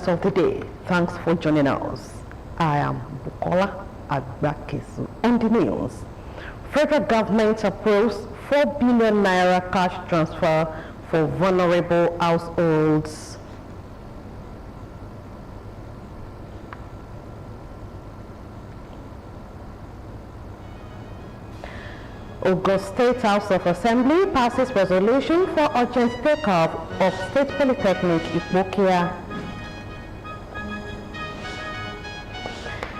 headlines of the day. Thanks for joining us. I am Bukola Agbakesu. On the news, federal government approves 4 billion naira cash transfer for vulnerable households. Ogun State House of Assembly passes resolution for urgent take-up of State Polytechnic Ipokia.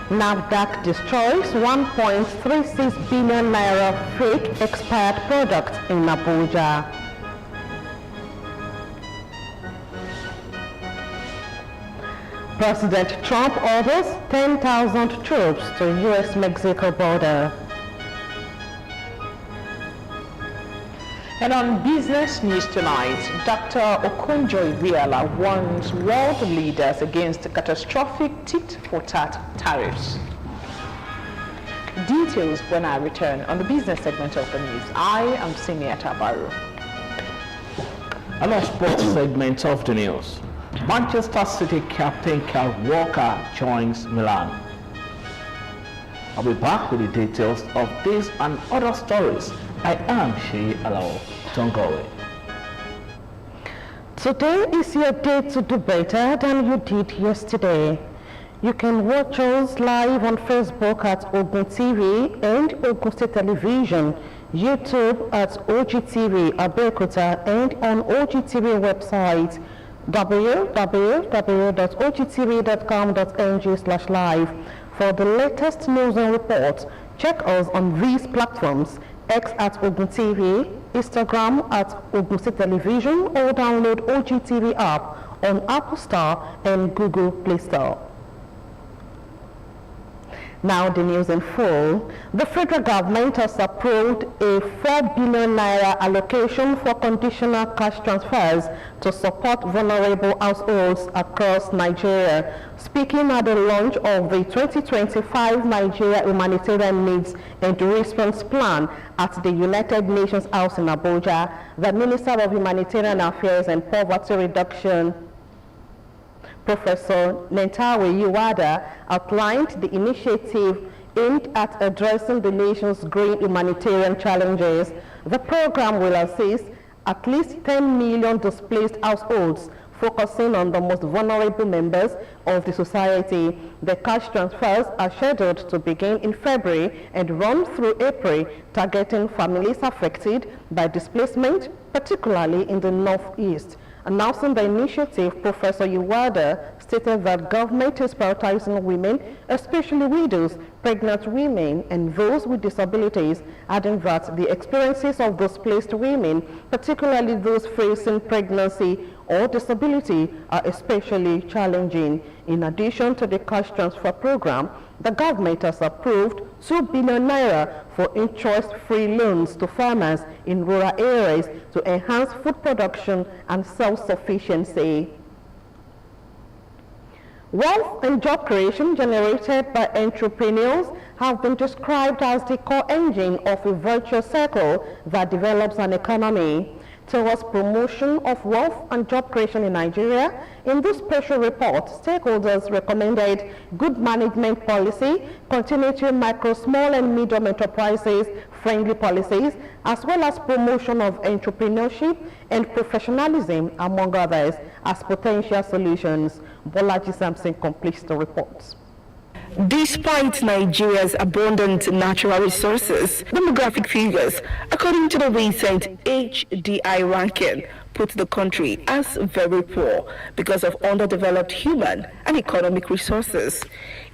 NAFDAC destroys 1.36 billion naira fake expired product in Abuja. President Trump orders 10,000 troops to U.S.-Mexico border. And on business news tonight, Dr. Okonjo-Iweala warns world leaders against catastrophic tit-for-tat tariffs. Details when I return on the business segment of the news. I am Senior Tabaru. On our sports segment of the news, Manchester City captain Kyle Walker joins Milan. I'll be back with the details of this and other stories. I am Shea Alao. Don't go away. Today is your day to do better than you did yesterday. You can watch us live on Facebook at Ogtv and Ogun State Television, YouTube at Ogtv Abeokuta, and on Ogtv website www.ogtv.com.ng/live. For the latest news and reports, check us on these platforms: X at Ogun TV, Instagram at Ogun State Television, or download Ogtv app on Apple Store and Google Play Store. Now the news in full. The federal government has approved a 4 billion naira allocation for conditional cash transfers to support vulnerable households across Nigeria. Speaking at the launch of the 2025 Nigeria Humanitarian Needs and Response Plan at the United Nations House in Abuja, the Minister of Humanitarian Affairs and Poverty Reduction, Professor Nentawe Uwada, outlined the initiative aimed at addressing the nation's growing humanitarian challenges. The program will assist at least 10 million displaced households, focusing on the most vulnerable members of the society. The cash transfers are scheduled to begin in February and run through April, targeting families affected by displacement, particularly in the Northeast. Announcing the initiative, Professor Uwada stated that government is prioritizing women, especially widows, pregnant women, and those with disabilities, adding that the experiences of displaced women, particularly those facing pregnancy or disability, are especially challenging. In addition to the cash transfer program, the government has approved 2 billion naira for interest-free loans to farmers in rural areas to enhance food production and self-sufficiency. Wealth and job creation generated by entrepreneurs have been described as the core engine of a virtuous circle that develops an economy. Towards promotion of wealth and job creation in Nigeria, in this special report, stakeholders recommended good management policy, continuity micro, small and medium enterprises friendly policies, as well as promotion of entrepreneurship and professionalism, among others, as potential solutions. Bolaji Sampson completes the report. Despite Nigeria's abundant natural resources, demographic figures, according to the recent HDI ranking, put the country as very poor because of underdeveloped human and economic resources.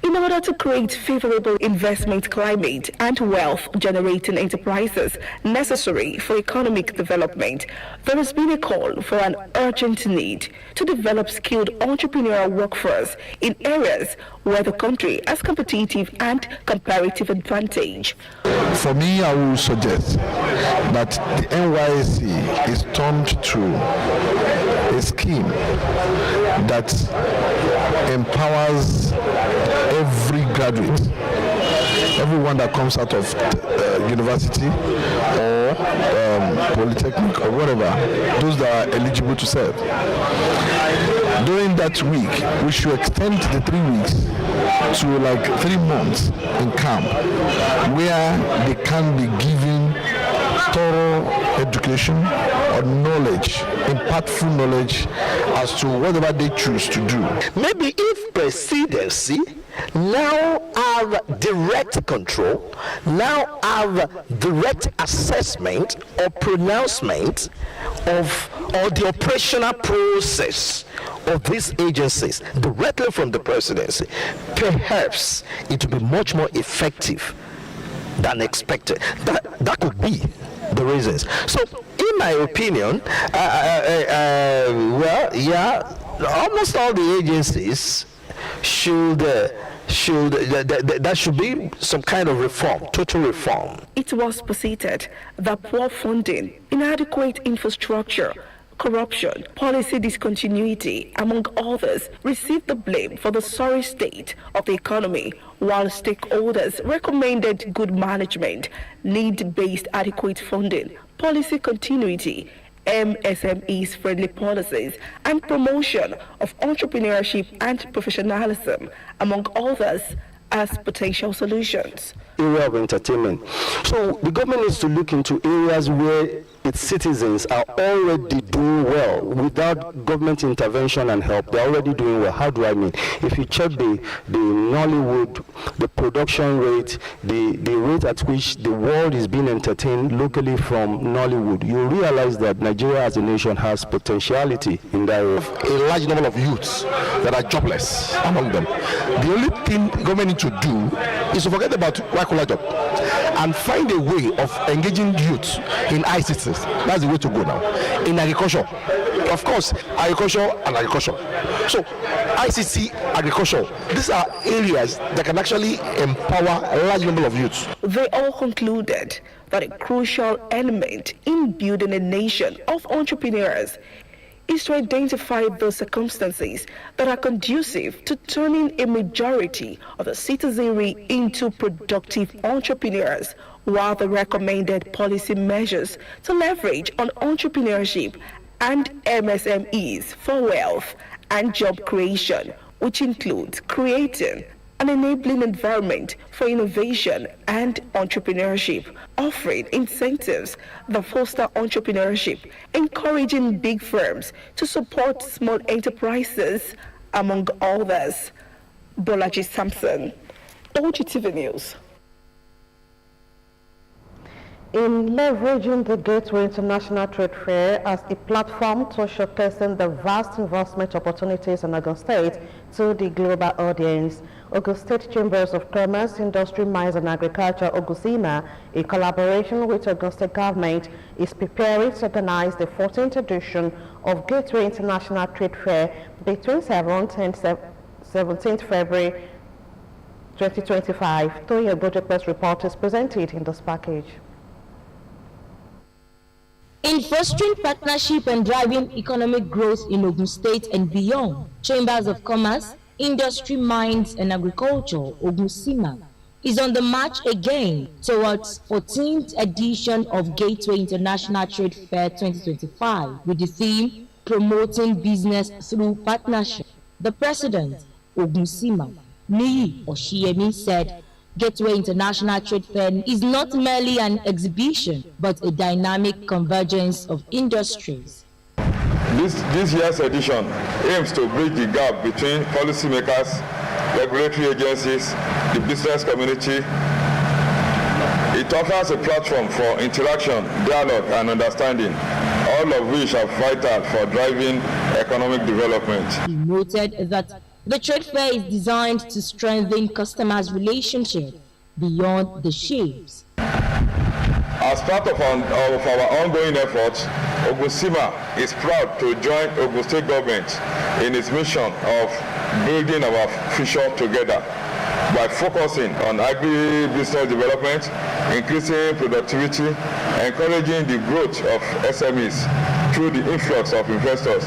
In order to create favorable investment climate and wealth-generating enterprises necessary for economic development, there has been a call for an urgent need to develop skilled entrepreneurial workforce in areas where the country has competitive and comparative advantage. For me, I will suggest that the NYSC is turned to a scheme that empowers every graduate, everyone that comes out of university or polytechnic or whatever, those that are eligible to serve. during that week, we should extend the 3 weeks to like 3 months in camp, where they can be given thorough education or knowledge, impactful knowledge as to whatever they choose to do. Maybe if presidency now have direct control, now have direct assessment or pronouncement of or the operational process of these agencies directly from the presidency, perhaps it will be much more effective than expected. That could be the reasons. So, in my opinion, almost all the agencies there should be some kind of reform, total reform. It was posited that poor funding, inadequate infrastructure, corruption, policy discontinuity, among others, received the blame for the sorry state of the economy, while stakeholders recommended good management, need-based adequate funding, policy continuity, MSMEs friendly policies, and promotion of entrepreneurship and professionalism, among others, as potential solutions. Area of entertainment. So the government needs to look into areas where its citizens are already doing well without government intervention and help. They're already doing well. How do I mean? If you check the Nollywood, the production rate, the rate at which the world is being entertained locally from Nollywood, you realize that Nigeria as a nation has potentiality in that area. A large number of youths that are jobless among them. The only thing government needs to do is to forget about white-collar job and find a way of engaging youth in ICT. That's the way to go now. In agriculture, of course, agriculture. So, ICT, agriculture, these are areas that can actually empower a large number of youths. They all concluded that a crucial element in building a nation of entrepreneurs is to identify those circumstances that are conducive to turning a majority of the citizenry into productive entrepreneurs, while the recommended policy measures to leverage on entrepreneurship and MSMEs for wealth and job creation, which includes creating an enabling environment for innovation and entrepreneurship, offering incentives that foster entrepreneurship, encouraging big firms to support small enterprises, among others. Bolaji Sampson, Ogtv News. In leveraging the Gateway International Trade Fair as a platform to showcasing the vast investment opportunities in Ogun State to the global audience, Ogun State Chambers of Commerce, Industry, Mines and Agriculture, Ogusima, in collaboration with Ogun State Government, is preparing to organize the 14th edition of Gateway International Trade Fair between 7th and 17th February 2025. Toya Budget Press report is presented in this package. In fostering partnership and driving economic growth in Ogun State and beyond, Chambers of Commerce, Industry, Mines and Agriculture, Ogusima, is on the march again towards 14th edition of Gateway International Trade Fair 2025 with the theme Promoting Business Through Partnership. The president, Ogusima, Niyi Oshiyemi, said Gateway International Trade Fair is not merely an exhibition, but a dynamic convergence of industries. This year's edition aims to bridge the gap between policymakers, regulatory agencies, the business community. It offers a platform for interaction, dialogue, and understanding, all of which are vital for driving economic development. He noted that the trade fair is designed to strengthen customers' relationship beyond the shapes. As part of our ongoing efforts, Ogusima is proud to join Ogun State Government in its mission of building our future together by focusing on agri-business development, increasing productivity, encouraging the growth of SMEs through the influx of investors.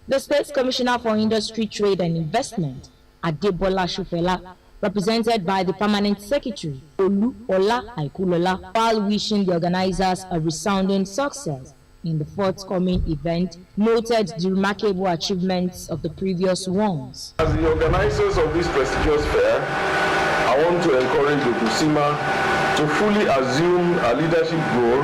The State's Commissioner for Industry, Trade and Investment, Adebola Shufela, represented by the Permanent Secretary, Olu Ola Aikulola, while wishing the organizers a resounding success, in the forthcoming event noted the remarkable achievements of the previous ones. As the organizers of this prestigious fair, I want to encourage Ogusima to fully assume a leadership role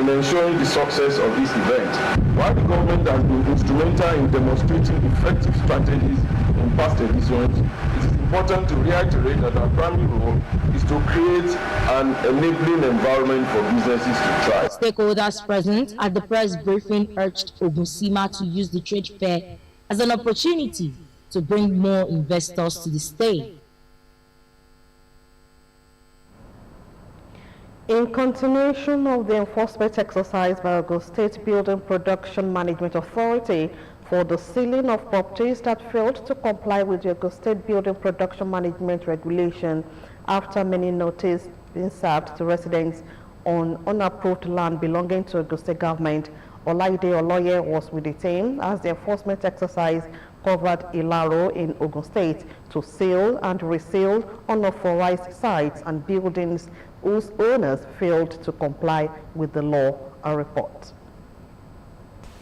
in ensuring the success of this event. While the government has been instrumental in demonstrating effective strategies in past editions, it is important to reiterate that our primary role is to create an enabling environment for businesses to thrive. Stakeholders present at the press briefing urged Ogusima to use the trade fair as an opportunity to bring more investors to the state. In continuation of the enforcement exercise by Ogun State Building Production Management Authority for the sealing of properties that failed to comply with the Ogun State Building Production Management Regulation after many notices being served to residents on unapproved land belonging to Ogun State government, Olaide Oloye was with the team as the enforcement exercise covered Ilaro in Ogun State to seal and reseal unauthorized sites and buildings whose owners failed to comply with the law. A report.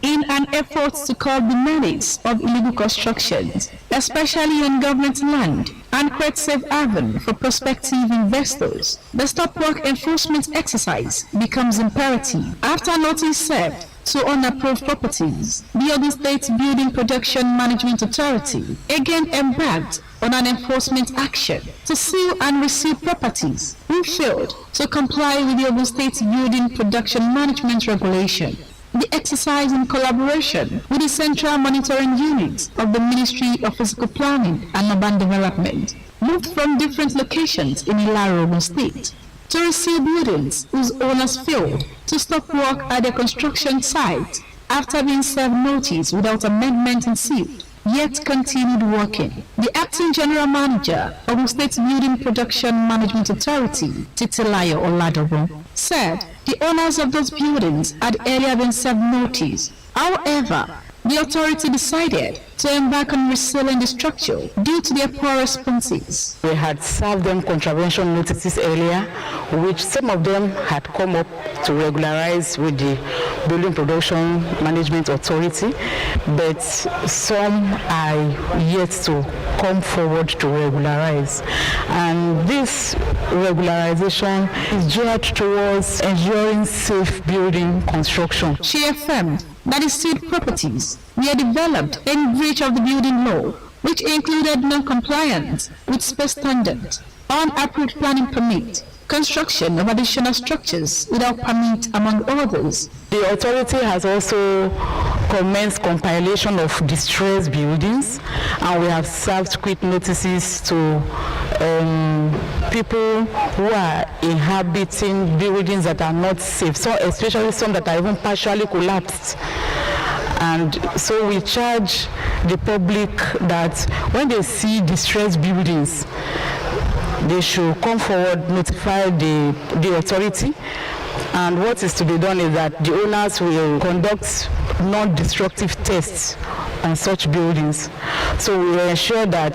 In an effort to curb the menace of illegal constructions, especially on government land, and create safe haven for prospective investors, the stop work enforcement exercise becomes imperative. After notice served to unapproved properties, the Ogun State Building Production Management Authority again embarked on an enforcement action to seal and reseal properties who failed to comply with the Ogun State Building Production Management Regulation. The exercise, in collaboration with the Central Monitoring Unit of the Ministry of Physical Planning and Urban Development, moved from different locations in Ilaro, Ogun State, to reseal buildings whose owners failed to stop work at their construction site after being served notice without amendment and sealed, yet continued working. The Acting General Manager of the State Building Production Management Authority, Titilayo Oladobo, said the owners of those buildings had earlier been served notice. However, the authority decided to embark on resealing the structure due to their poor responses. We had served them contravention notices earlier, which some of them had come up to regularize with the Building Production Management Authority, but some are yet to come forward to regularize. And this regularization is geared towards ensuring safe building construction. She affirmed that the sealed properties were developed in breach of the building law, which included non-compliance with space standards, unapproved planning permit, construction of additional structures without permit, among others. The authority has also commenced compilation of distressed buildings, and we have served quick notices to people who are inhabiting buildings that are not safe, so especially some that are even partially collapsed. And so we charge the public that when they see distressed buildings, they should come forward, notify the authority, and what is to be done is that the owners will conduct non-destructive tests on such buildings. So we will ensure that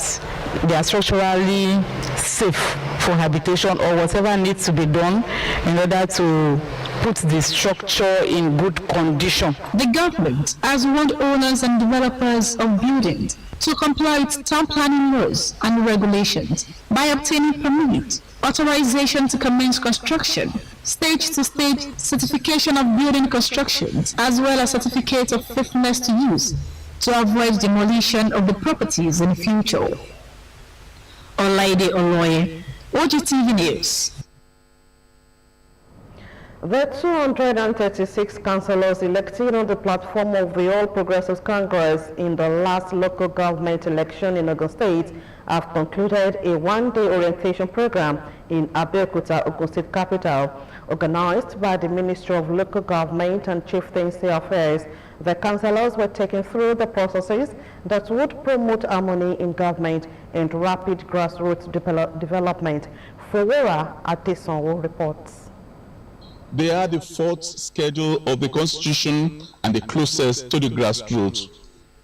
they are structurally safe for habitation or whatever needs to be done in order to put the structure in good condition. The government has warned owners and developers of buildings to comply with town planning laws and regulations by obtaining permit, authorization to commence construction, stage-to-stage certification of building constructions, as well as certificate of fitness to use to avoid demolition of the properties in the future. Olaide Oloye, Ogtv News. The 236 councillors elected on the platform of the All Progressives Congress in the last local government election in Ogun State have concluded a one-day orientation program in Abeokuta, Ogun State capital. Organized by the Ministry of Local Government and Chieftaincy Affairs, the councillors were taken through the processes that would promote harmony in government and rapid grassroots development. Fowora Adesonwo reports. They are the fourth schedule of the Constitution and the closest to the grassroots.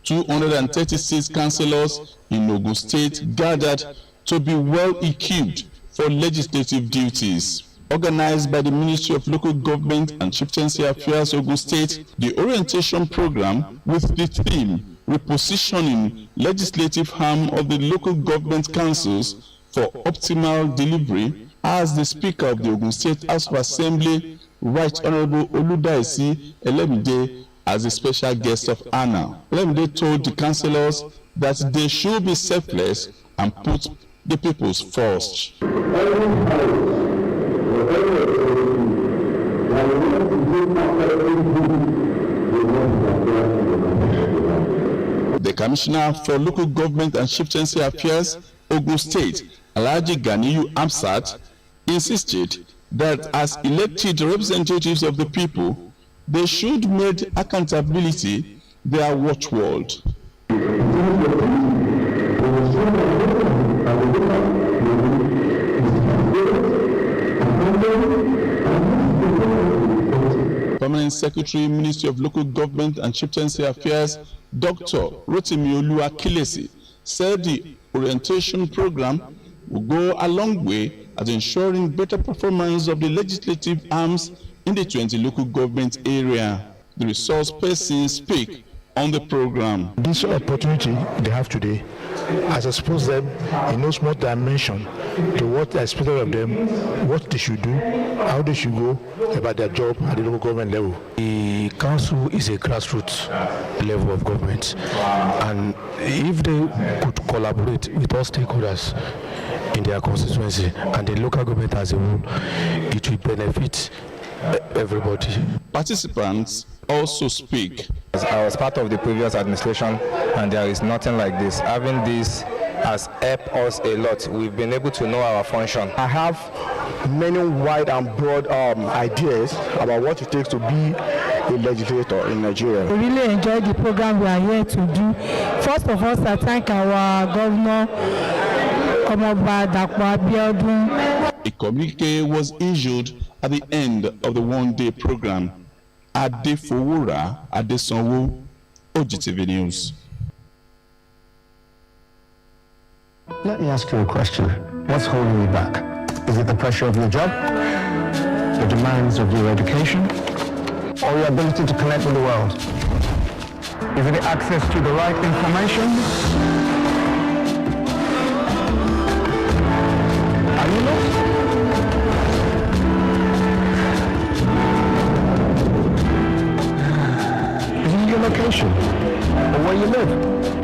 236 councillors in Ogun State gathered to be well equipped for legislative duties. Organized by the Ministry of Local Government and Chieftaincy Affairs, Ogun State, the orientation program with the theme Repositioning Legislative Arm of the Local Government Councils for Optimal Delivery, as the Speaker of the Ogun State House of Assembly, Right Honorable Oludaisi Elemide, as a special guest of honor. Elemide told the councillors that they should be selfless and put the peoples first. The Commissioner for Local Government and Chieftaincy Affairs, Ogun State, Alhaji Ganiyu Amsat, insisted that as elected representatives of the people, they should make accountability their watchword. Permanent Secretary, Ministry of Local Government and Chieftaincy Affairs, Dr. Rotimi Oluwakilesi, said the orientation program will go a long way at ensuring better performance of the legislative arms in the 20 local government area. The resource persons speak on the program. This opportunity they have today has exposed them in no small dimension to what is expected of them, what they should do, how they should go about their job at the local government level. The council is a grassroots level of government, and if they could collaborate with all stakeholders in their constituency and the local government as a whole, it will benefit everybody. Participants also speak. I was part of the previous administration, and there is nothing like this. Having this has helped us a lot. We've been able to know our function. I have many wide and broad ideas about what it takes to be a legislator in Nigeria. We really enjoyed the program we are here to do. First of all, I thank our governor, Abeokuta. A communique was issued at the end of the one-day program. Adefowora Adesanwo, Ogtv News. Let me ask you a question. What's holding you back? Is it the pressure of your job, the demands of your education, or your ability to connect with the world? Is it the access to the right information? Are you lost? Is it your location, or where you live,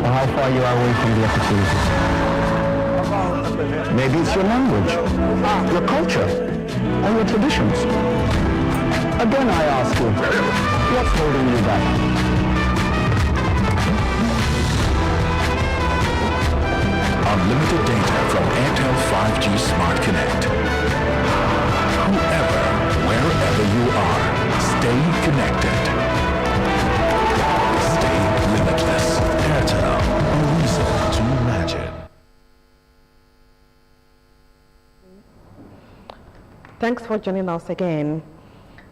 or how far you are away from the opportunities? Maybe it's your language, your culture, or your traditions. Again, I ask you, what's holding you back? Unlimited data from Airtel 5G Smart Connect. Whoever, wherever you are, stay connected. Stay limitless. Airtel, a reason to imagine. Thanks for joining us again.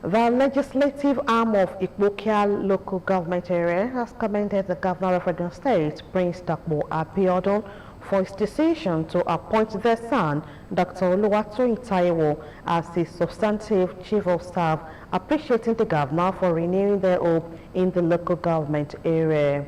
The legislative arm of Abeokuta local government area has commended the governor of Edo State, Prince Dr. Abiodun, for his decision to appoint their son, Dr. Oluwatoyin Taiwo, as his substantive chief of staff, appreciating the governor for renewing their hope in the local government area.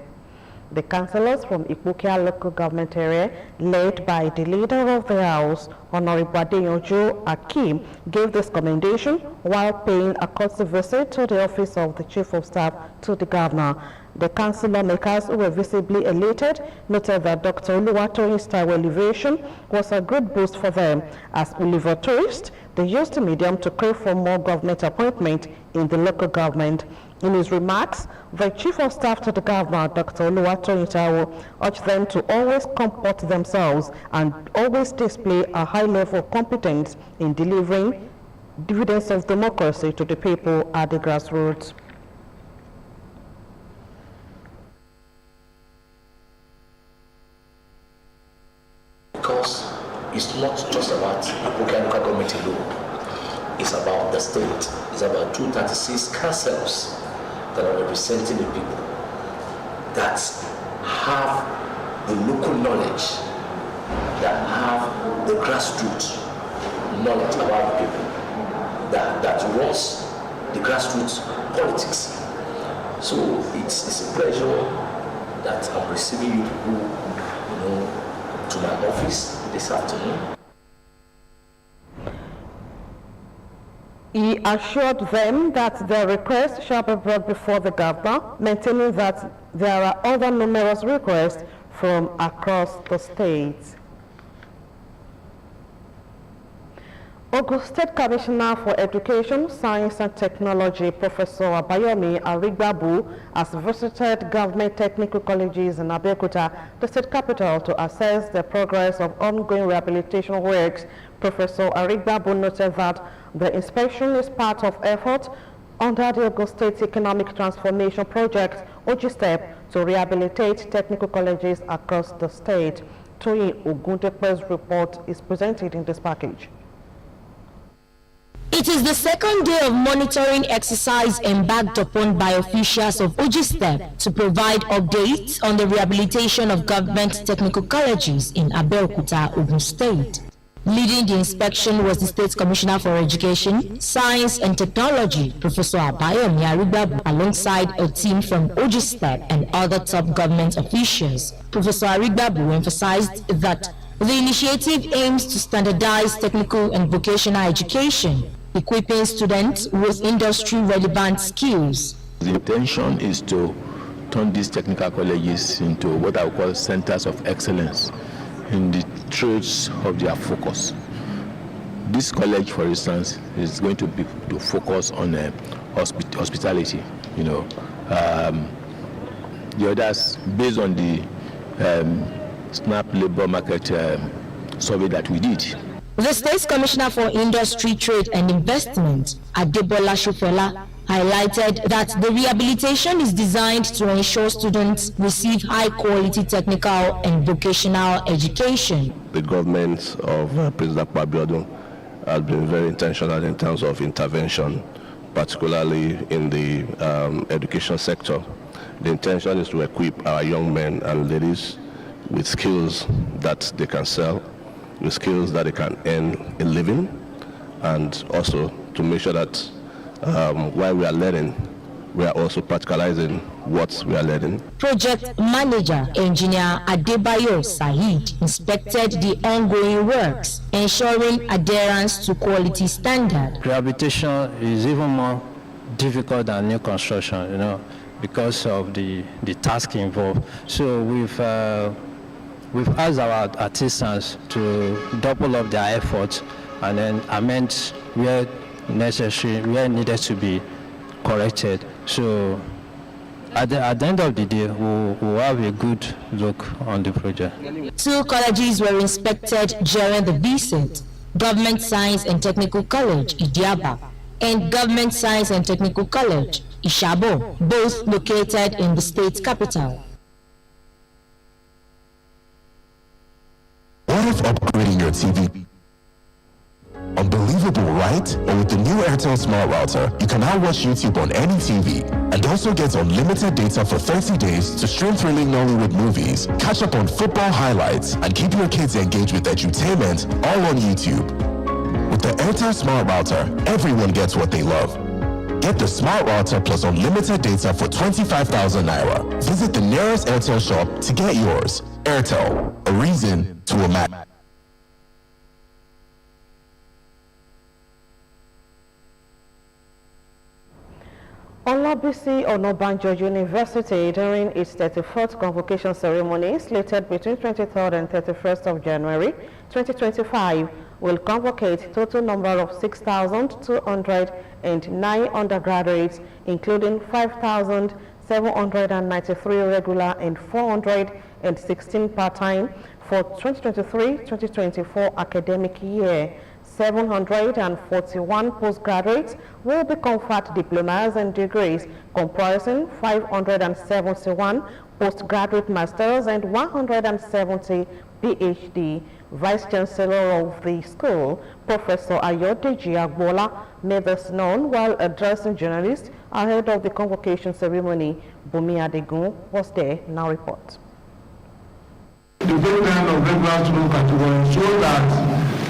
The councillors from Abeokuta local government area, led by the leader of the house, Honorable Adeojo Akim, gave this commendation while paying a courtesy visit to the office of the chief of staff to the governor. The councillor makers, who were visibly elated, noted that Dr. Oluwatoyin's Taiwo elevation was a good boost for them. As Oliver tourists, they used the medium to crave for more government appointment in the local government. In his remarks, the chief of staff to the governor, Dr. Oluwatoyin Taiwo, urged them to always comport themselves and always display a high level of competence in delivering dividends of democracy to the people at the grassroots. Because it's not just about Abeokuta local government alone. It's about the state. It's about 236 councils that are representing the people, that have the local knowledge, that have the grassroots knowledge about the people. that runs the grassroots politics. So it's a pleasure that I'm receiving you people, to my office this afternoon. He assured them that their request shall be brought before the governor, maintaining that there are other numerous requests from across the state. Ogun State Commissioner for Education, Science and Technology, Professor Abayomi Arigbabu, has visited government technical colleges in Abeokuta, the state capital, to assess the progress of ongoing rehabilitation works. Professor Arigbabu noted that the inspection is part of effort under the Ogun State Economic Transformation Project, OGSTEP, to rehabilitate technical colleges across the state. Toyin Ogundepe's report is presented in this package. It is the second day of monitoring exercise embarked upon by officials of OGSTEP to provide updates on the rehabilitation of government technical colleges in Abeokuta, Ogun State. Leading the inspection was the State Commissioner for Education, Science and Technology, Professor Abayomi Arigbabu, alongside a team from OGSTEP and other top government officials. Professor Arigbabu emphasized that the initiative aims to standardize technical and vocational education, equipping students with industry-relevant skills. The intention is to turn these technical colleges into what I would call centers of excellence in the trades of their focus. This college, for instance, is going to focus on hospitality. The others, based on the SNAP labor market survey that we did. The State Commissioner for Industry, Trade and Investment, Adebola Shofola, highlighted that the rehabilitation is designed to ensure students receive high-quality technical and vocational education. The government of President Abeokuta has been very intentional in terms of intervention, particularly in the education sector. The intention is to equip our young men and ladies with skills that they can sell, with skills that they can earn a living, and also to make sure that while we are learning, we are also practicalizing what we are learning. Project Manager Engineer Adebayo Said inspected the ongoing works, ensuring adherence to quality standards. Rehabilitation is even more difficult than new construction, because of the task involved. So we've asked our artisans to double up their efforts and then amend where necessary, where needed to be corrected. So at the end of the day, we'll have a good look on the project. 2 colleges were inspected during the visit: Government Science and Technical College, Idiaba, and Government Science and Technical College, Ishabo, both located in the state capital. What if upgrading your TV? Unbelievable, right? But with the new Airtel Smart Router, you can now watch YouTube on any TV and also get unlimited data for 30 days to stream thrilling Nollywood movies, catch up on football highlights, and keep your kids engaged with edutainment all on YouTube. With the Airtel Smart Router, everyone gets what they love. Get the Smart Router plus unlimited data for 25,000 Naira. Visit the nearest Airtel shop to get yours. Airtel, a reason to imagine. Olabisi Onabanjo University, during its 34th convocation ceremony slated between 23rd and 31st of January 2025, will convocate a total number of 6,209 undergraduates, including 5,793 regular and 416 part-time for 2023-2024 academic year. 741 postgraduates will be conferred diplomas and degrees, comprising 571 postgraduate masters and 170 PhD. Vice Chancellor of the school, Professor Ayodeji Agbola, made this known while addressing journalists ahead of the convocation ceremony. Bumi Adegun was there. Now report. The breakdown of regular student categories so that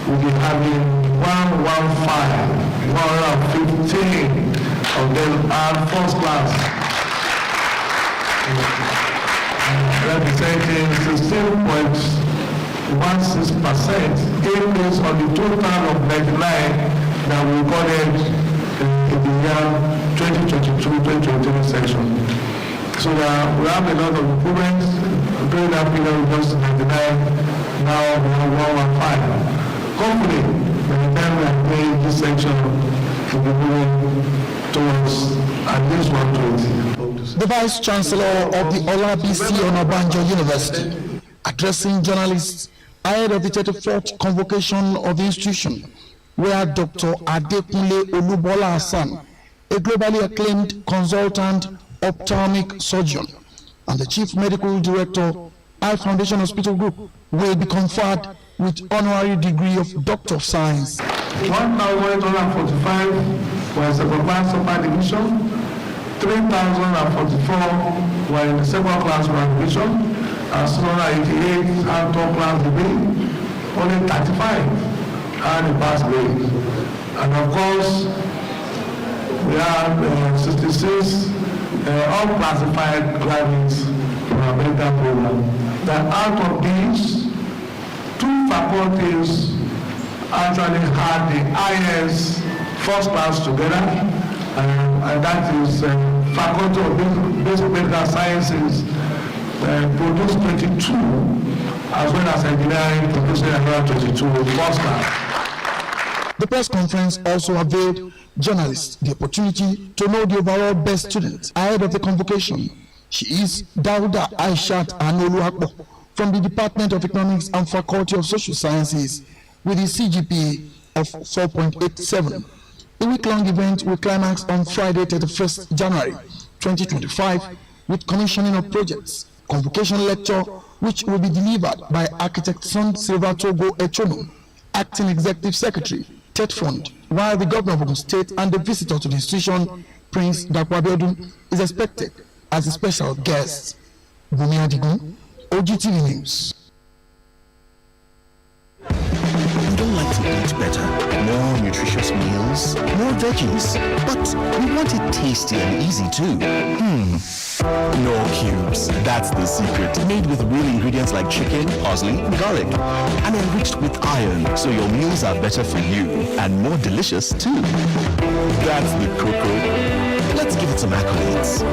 we'll be having 115 of them are first class, representing 16.16% increase on the total of 99 that we recorded in the year 2022-2023 section. So we have a lot of improvements. During that period, we just 99, now we have 115. Hopefully, by the time we are playing this section, we'll be moving towards at least 120. The Vice Chancellor of the Olabisi Onabanjo University, addressing journalists ahead of the 34th convocation of the institution, where Dr. Adekunle Olubola Hassan, a globally acclaimed consultant ophthalmic surgeon, and the Chief Medical Director, Eye Foundation Hospital Group, will be conferred with honorary degree of Doctor of Science. 1,145 were second class upper division, 3,044 were in the second class upper division, and 688 had top class degree, only 35 had a pass grade. And of course, we have 66 unclassified graduates from our medical program. That out of these, 2 faculties actually had the highest first class together, and that is Faculty of Basic Medical Sciences produced 22, as well as engineering producing another 22 first class. The press conference also availed journalists the opportunity to know the overall best student ahead of the convocation. She is Dauda Aishat Anoluakbo from the Department of Economics and Faculty of Social Sciences with a CGPA of 4.87. The week-long event will climax on Friday, 31st January 2025 with commissioning of projects, convocation lecture, which will be delivered by Architect Son Silvatogo Echono, Acting Executive Secretary, TED Fund, while the Governor of Ogun State and the visitor to the institution, Prince Dapo Abiodun, is expected as a special guest. Bumi Adigun, Ogtv News. We don't like to eat better, more nutritious meals, more veggies, but we want it tasty and easy too. No cubes, that's the secret. Made with real ingredients like chicken, parsley, garlic, and enriched with iron, so your meals are better for you and more delicious too. That's the cocoa. Let's give it some accolades.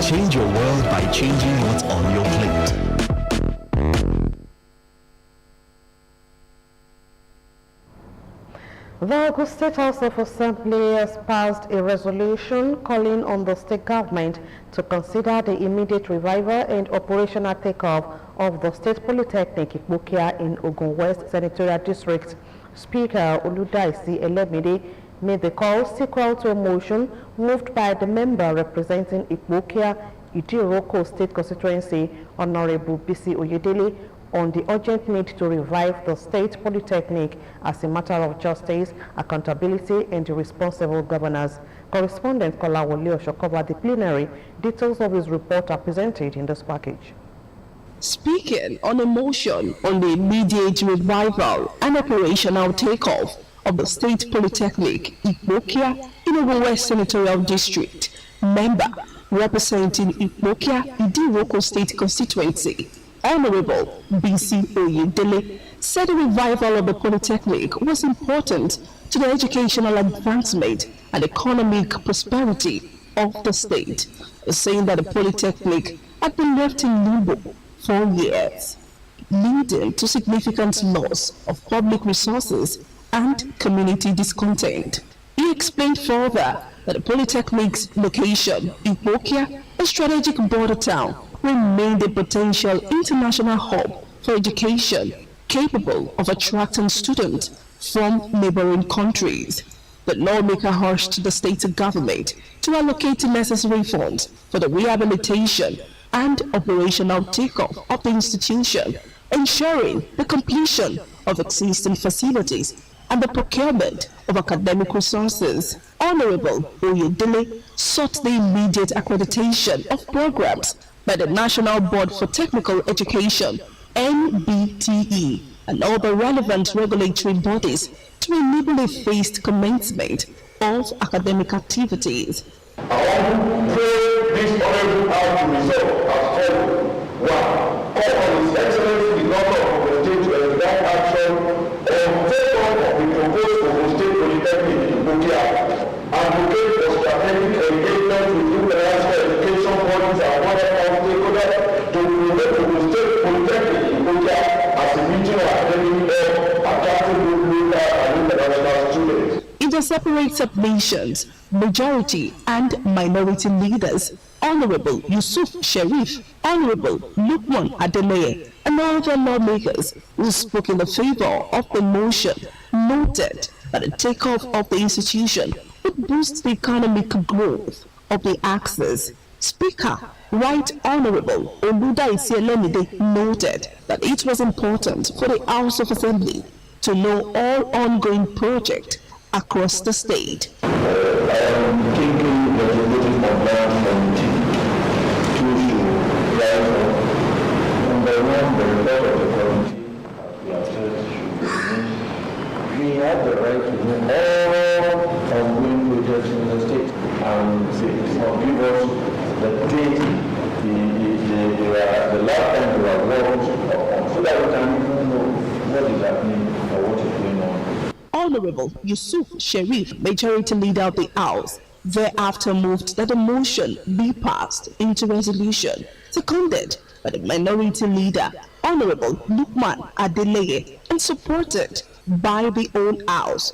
Change your world by changing what's on your plate. The Ogun State House of Assembly has passed a resolution calling on the state government to consider the immediate revival and operational takeoff of the State Polytechnic Ikpokia in Ogun West Senatorial District. Speaker Oludaisi Elemide made the call sequel to a motion moved by the member representing Ikpokia Idiroko State Constituency, Honorable Bisi Oyedele, on the urgent need to revive the State Polytechnic as a matter of justice, accountability, and responsible governance. Correspondent Kolawole Osho covered the plenary. Details of his report are presented in this package. Speaking on a motion on the immediate revival and operational takeoff of the State Polytechnic Ikpokia in Ogun West Senatorial District, member representing Ikpokia Idiroko State Constituency, Honorable B.C. Oyedele, said the revival of the Polytechnic was important to the educational advancement and economic prosperity of the state, saying that the Polytechnic had been left in limbo for years, leading to significant loss of public resources and community discontent. He explained further that the Polytechnic's location in Ikpokia, a strategic border town, remained a potential international hub for education capable of attracting students from neighboring countries. The lawmaker urged the state government to allocate the necessary funds for the rehabilitation and operational takeoff of the institution, ensuring the completion of existing facilities and the procurement of academic resources. Honorable Oyedele sought the immediate accreditation of programs by the National Board for Technical Education, NBTE, and other relevant regulatory bodies to enable a phased commencement of academic activities. I want to pray this honorable house to resolve as follows. 1. Call on His Excellency the Governor of the State to exert action on take on of the proposed Ogun State Polytechnic in Bukia, advocate for strategic engagement with international education bodies and other stakeholders to promote Ogun State Polytechnic in Bukia as a regional academic hub, attracting local and international students. In the separate submissions, majority and minority leaders, Honorable Yusuf Sharif, Honorable Lukman Adeleye, and other lawmakers who spoke in the favor of the motion noted that the takeoff of the institution would boost the economic growth of the axis. Speaker Right Honorable Oludaisi Elemide noted that it was important for the House of Assembly to know all ongoing projects across the state. I am thinking that the voting compliance committee to rise up. Number one, the report of the committee, as we have said, should be. We have the right to know all ongoing projects in the state, and it will give us the date, the last time we have worked, so that we can even know what is happening or what is going on. Honorable Yusuf Sharif, Majority Leader of the House, thereafter moved that the motion be passed into resolution, seconded by the Minority Leader, Honorable Lukman Adeleye, and supported by the whole House.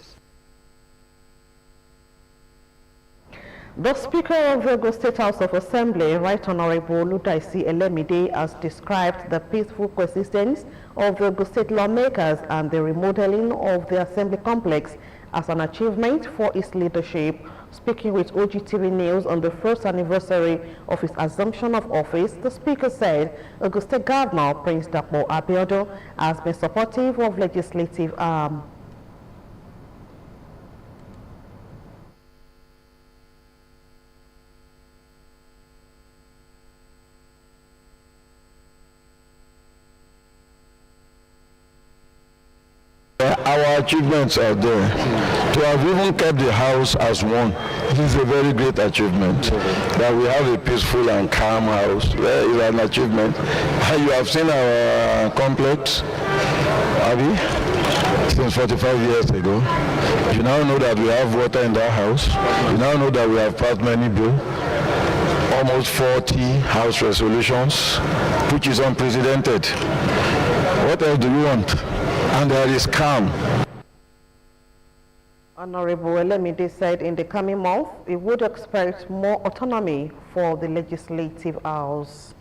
The Speaker of the Ogun State House of Assembly, Right Honorable Oludaisi Elemide, has described the peaceful coexistence of the Ogun State lawmakers and the remodeling of the Assembly complex as an achievement for his leadership. Speaking with Ogtv News on the first anniversary of his assumption of office, the Speaker said Ogun State Governor Prince Dapo Abeokuta has been supportive of legislative arm. Our achievements are there. To have even kept the house as one, this is a very great achievement. That we have a peaceful and calm house is an achievement. You have seen our complex, Abby, since 45 years ago. You now know that we have water in that house. You now know that we have passed many bills. Almost 40 house resolutions, which is unprecedented. What else do you want? And there is calm. Honorable Elemide said in the coming month, he would expect more autonomy for the Legislative House.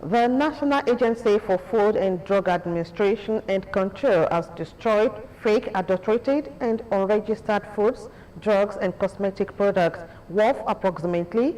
The National Agency for Food and Drug Administration and Control has destroyed fake, adulterated, and unregistered foods, drugs, and cosmetic products worth approximately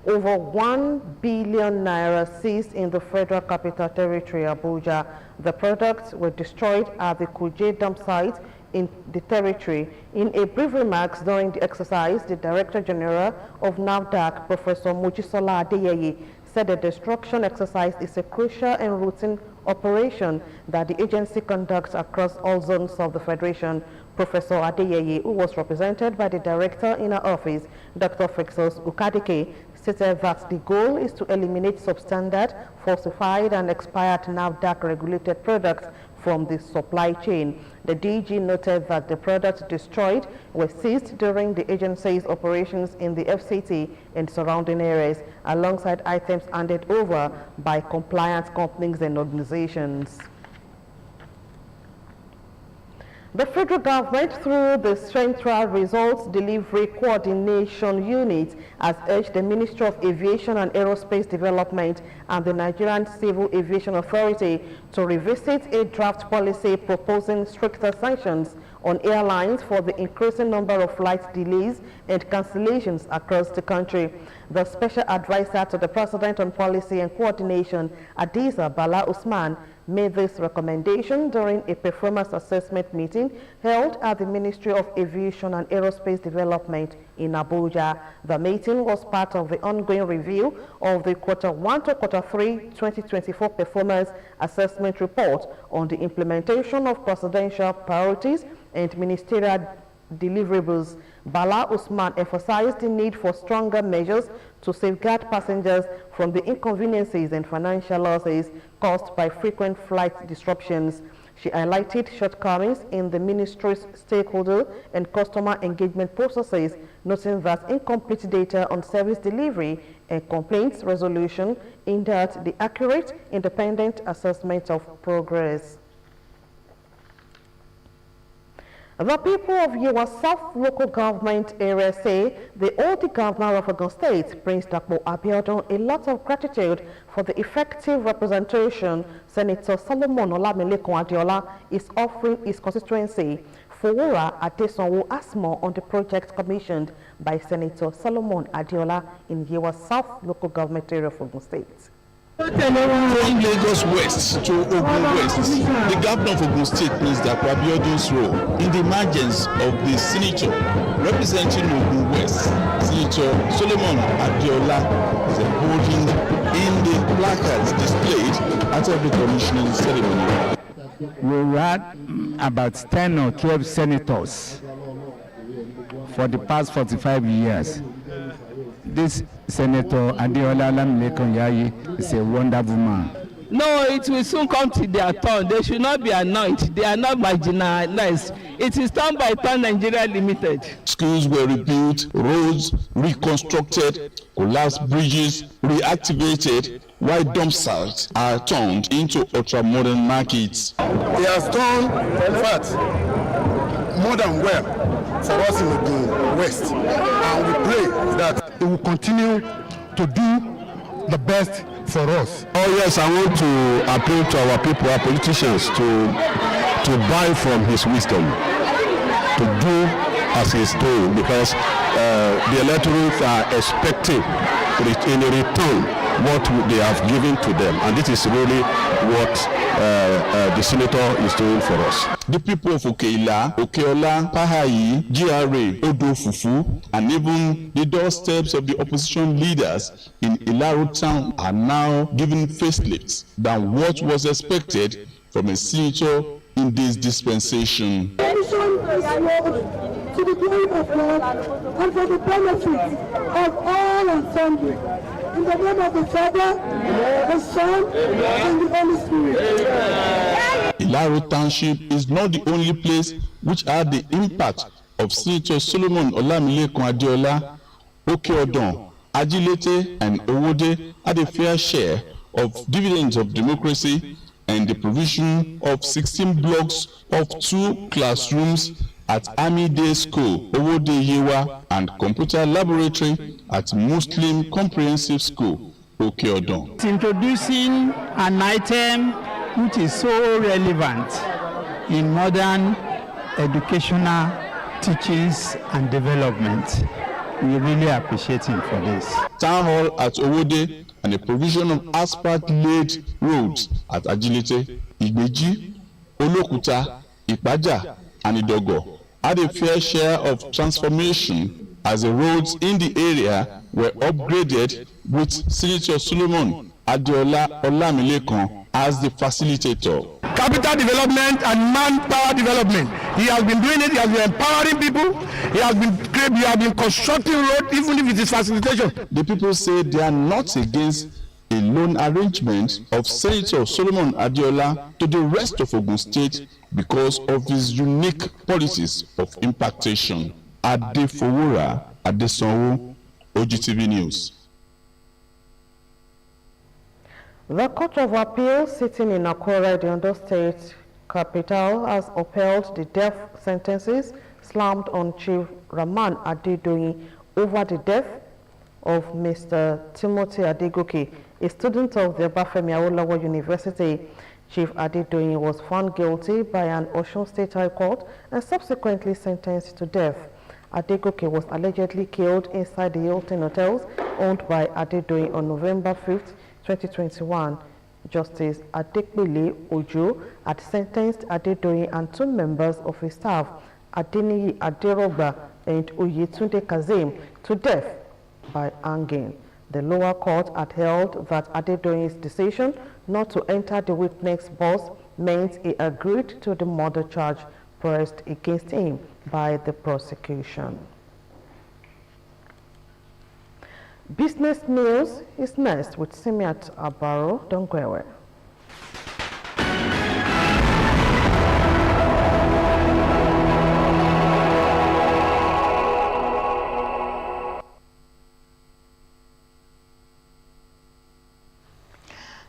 over 1 billion naira seized in the Federal Capital Territory, Abuja. The products were destroyed at the Kuje dump site in the territory. In a brief remarks during the exercise, the Director General of NAFDAC, Professor Mojisola Adeyeye, said the destruction exercise is a crucial and routine operation that the agency conducts across all zones of the Federation. Professor Adeyeye, who was represented by the Director in her office, Dr. Fexos Ukadike, stated that the goal is to eliminate substandard, falsified, and expired NAFDAC-regulated products from the supply chain. The DG noted that the products destroyed were seized during the agency's operations in the FCT and surrounding areas, alongside items handed over by compliant companies and organizations. The federal government, through the Central Results Delivery Coordination Unit, has urged the Ministry of Aviation and Aerospace Development and the Nigerian Civil Aviation Authority to revisit a draft policy proposing stricter sanctions on airlines for the increasing number of flight delays and cancellations across the country. The special advisor to the President on Policy and Coordination, Hadiza Bala Usman, made this recommendation during a performance assessment meeting held at the Ministry of Aviation and Aerospace Development in Abuja. The meeting was part of the ongoing review of the Q1 to Q3 2024 performance assessment report on the implementation of presidential priorities and ministerial deliverables. Bala Usman emphasized the need for stronger measures to safeguard passengers from the inconveniences and financial losses caused by frequent flight disruptions. She highlighted shortcomings in the ministry's stakeholder and customer engagement processes, noting that incomplete data on service delivery and complaints resolution hindered the accurate, independent assessment of progress. The people of Yewa South local government area say they owe the governor of Ogun State, Prince Dr. Abeokuta, a lot of gratitude for the effective representation Senator Solomon Olamilekan Adeola is offering his constituency. Fowora Adesonwo asked more on the project commissioned by Senator Solomon Adeola in Yewa South local government area of Ogun State. From Lagos West to Ogun West, the governor of Ogun State Prince Dr. Abeokuta's role in the emergence of the senator representing Ogun West, Senator Solomon Adeola, is holding in the placards displayed at every commissioning ceremony. We had about 10 or 12 senators for the past 45 years. This Senator Adeola Olamilekan Yayi is a wonderful man. No, it will soon come to their turn. They should not be annoyed. They are not marginalized. It is done by Turn Nigeria Limited. Schools were rebuilt, roads reconstructed, collapsed bridges reactivated, while dump sites are turned into ultra-modern markets. He has done, in fact, more than well for us in Ogun West, and we pray that he will continue to do the best for us. Oh yes, I want to appeal to our people, our politicians, to buy from his wisdom, to do as he's doing, because the electorate are expecting in return what they have given to them, and this is really what the senator is doing for us. The people of Okeila, Okeola, Pahayi, GRA, Odo Fufu, and even the doorsteps of the opposition leaders in Ilaro town are now giving facelifts than what was expected from a senator in this dispensation. To the glory of God and for the benefit of all and sundry. In the name of the Father, the Son, and the Holy Spirit. Ilaro Township is not the only place which had the impact of Senator Solomon Olamilekan Adeola. Okeodon, Ajilete, and Owode had a fair share of dividends of democracy and the provision of 16 blocks of 2 classrooms at Army Day School, Owode Yewa, and Computer Laboratory at Muslim Comprehensive School, Okeodon. It's introducing an item which is so relevant in modern educational teachings and development. We really appreciate him for this. Town Hall at Owode and the provision of asphalt-laid roads at Ajilete, Igbeji, Olokuta, Ipaja, and Idogo had a fair share of transformation as the roads in the area were upgraded with Senator Solomon Adeola Olamilekan as the facilitator. Capital development and manpower development. He has been doing it. He has been empowering people. He has been constructing roads, even if it is facilitation. The people say they are not against a loan arrangement of Senator Solomon Adeola to the rest of Ogun State because of his unique policies of impactation. Fowora Adesonwo, Ogtv News. The Court of Appeal sitting in Akure, the Ondo State capital, has upheld the death sentences slammed on Chief Rahman Adedoyin over the death of Mr. Timothy Adegoke, a student of the Obafemi Awolowo University. Chief Adedoyin was found guilty by an Osun State High Court and subsequently sentenced to death. Adegoke was allegedly killed inside the Hilton Hotels owned by Adedoyin on November 5th, 2021. Justice Adekbele Ojo had sentenced Adedoyin and 2 members of his staff, Adeniyi Aderogba and Oyetunde Kazeem, to death by hanging. The lower court had held that Adedoyin's decision not to enter the witness box meant he agreed to the murder charge pressed against him by the prosecution. Business News is next with Simiat Abaro Dongwewe.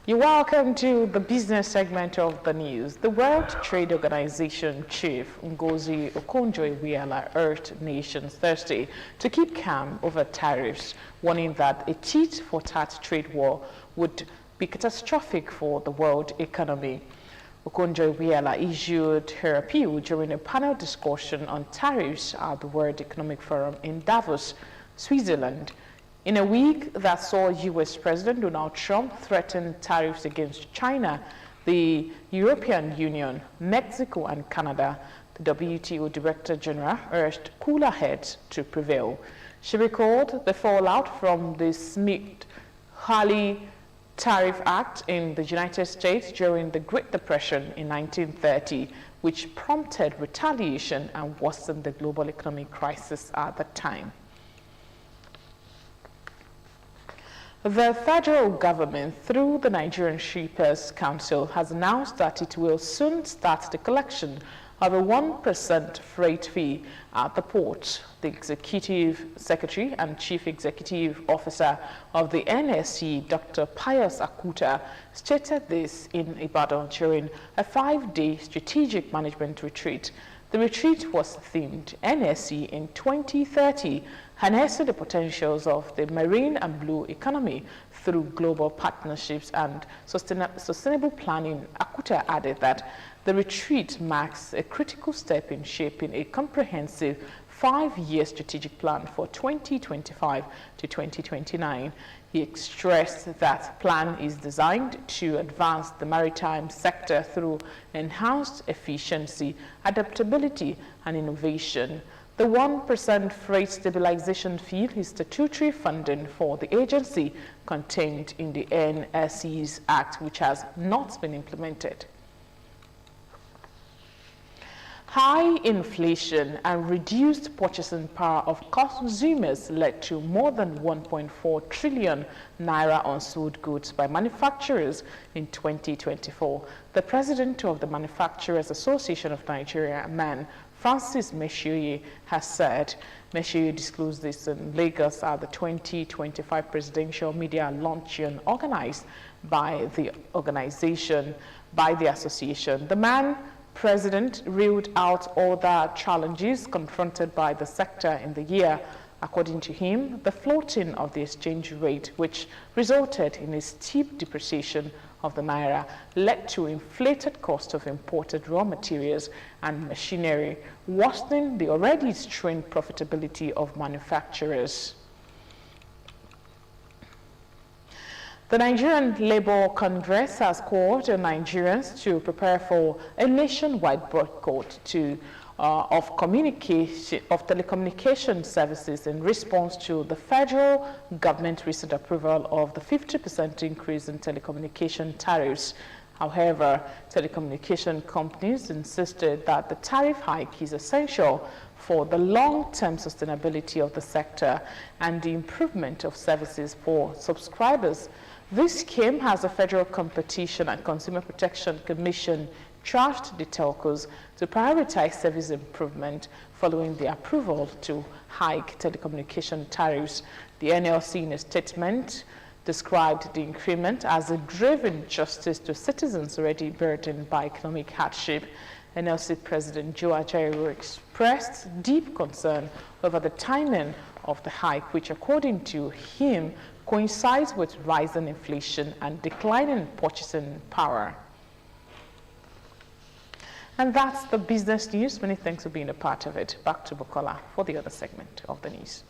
You're welcome to the business segment of the news. The World Trade Organization chief Ngozi Okonjo-Iweala urged nations Thursday to keep calm over tariffs, warning that a tit-for-tat trade war would be catastrophic for the world economy. Okonjo-Iweala issued her appeal during a panel discussion on tariffs at the World Economic Forum in Davos, Switzerland. In a week that saw U.S. President Donald Trump threaten tariffs against China, the European Union, Mexico, and Canada, the WTO Director General urged cooler heads to prevail. She recalled the fallout from the Smith-Hawley Tariff Act in the United States during the Great Depression in 1930, which prompted retaliation and worsened the global economic crisis at the time. The federal government, through the Nigerian Shippers Council, has announced that it will soon start the collection of a 1% freight fee at the port. The Executive Secretary and Chief Executive Officer of the NSE, Dr. Pius Akuta, stated this in Ibadan during a 5-day strategic management retreat. The retreat was themed NSE in 2030, harnessing the potentials of the marine and blue economy through global partnerships and sustainable planning. Akuta added that the retreat marks a critical step in shaping a comprehensive 5-year strategic plan for 2025 to 2029. He stressed that plan is designed to advance the maritime sector through enhanced efficiency, adaptability, and innovation. The 1% freight stabilization fee is statutory funding for the agency contained in the NSE's Act, which has not been implemented. High inflation and reduced purchasing power of consumers led to more than 1.4 trillion naira unsold goods by manufacturers in 2024. The president of the Manufacturers Association of Nigeria, MAN, Francis Meshoye, has said. Meshoye disclosed this in Lagos at the 2025 presidential media luncheon organized by the association. The MAN president reeled out other challenges confronted by the sector in the year. According to him, the floating of the exchange rate, which resulted in a steep depreciation of the naira, led to inflated cost of imported raw materials and machinery, worsening the already strained profitability of manufacturers. The Nigerian Labour Congress has called on Nigerians to prepare for a nationwide boycott of telecommunication services in response to the federal government recent approval of the 50% increase in telecommunication tariffs. However, telecommunication companies insisted that the tariff hike is essential for the long-term sustainability of the sector and the improvement of services for subscribers. This came as the Federal Competition and Consumer Protection Commission charged the telcos to prioritize service improvement following the approval to hike telecommunication tariffs. The NLC, in a statement, described the increment as a grave injustice to citizens already burdened by economic hardship. NLC President Joe Ajaero expressed deep concern over the timing of the hike, which, according to him, coincides with rising inflation and declining purchasing power. And that's the business news. Many thanks for being a part of it. Back to Bukola for the other segment of the news.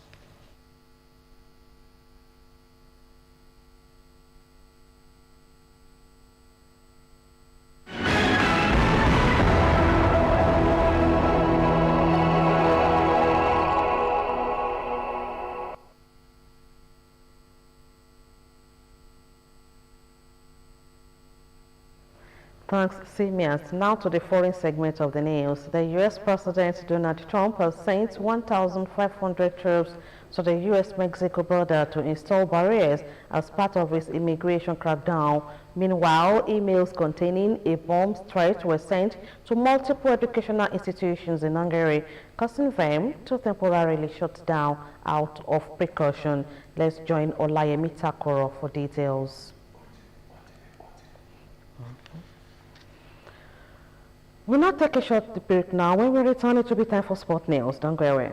Thanks, Simeon. Now to the foreign segment of the news. The U.S. President Donald Trump has sent 1,500 troops to the U.S.-Mexico border to install barriers as part of his immigration crackdown. Meanwhile, emails containing a bomb threat were sent to multiple educational institutions in Hungary, causing them to temporarily shut down out of precaution. Let's join Olayemi Takoro for details. We'll not take a short break now. When we return, it will be time for sport news. Don't go away.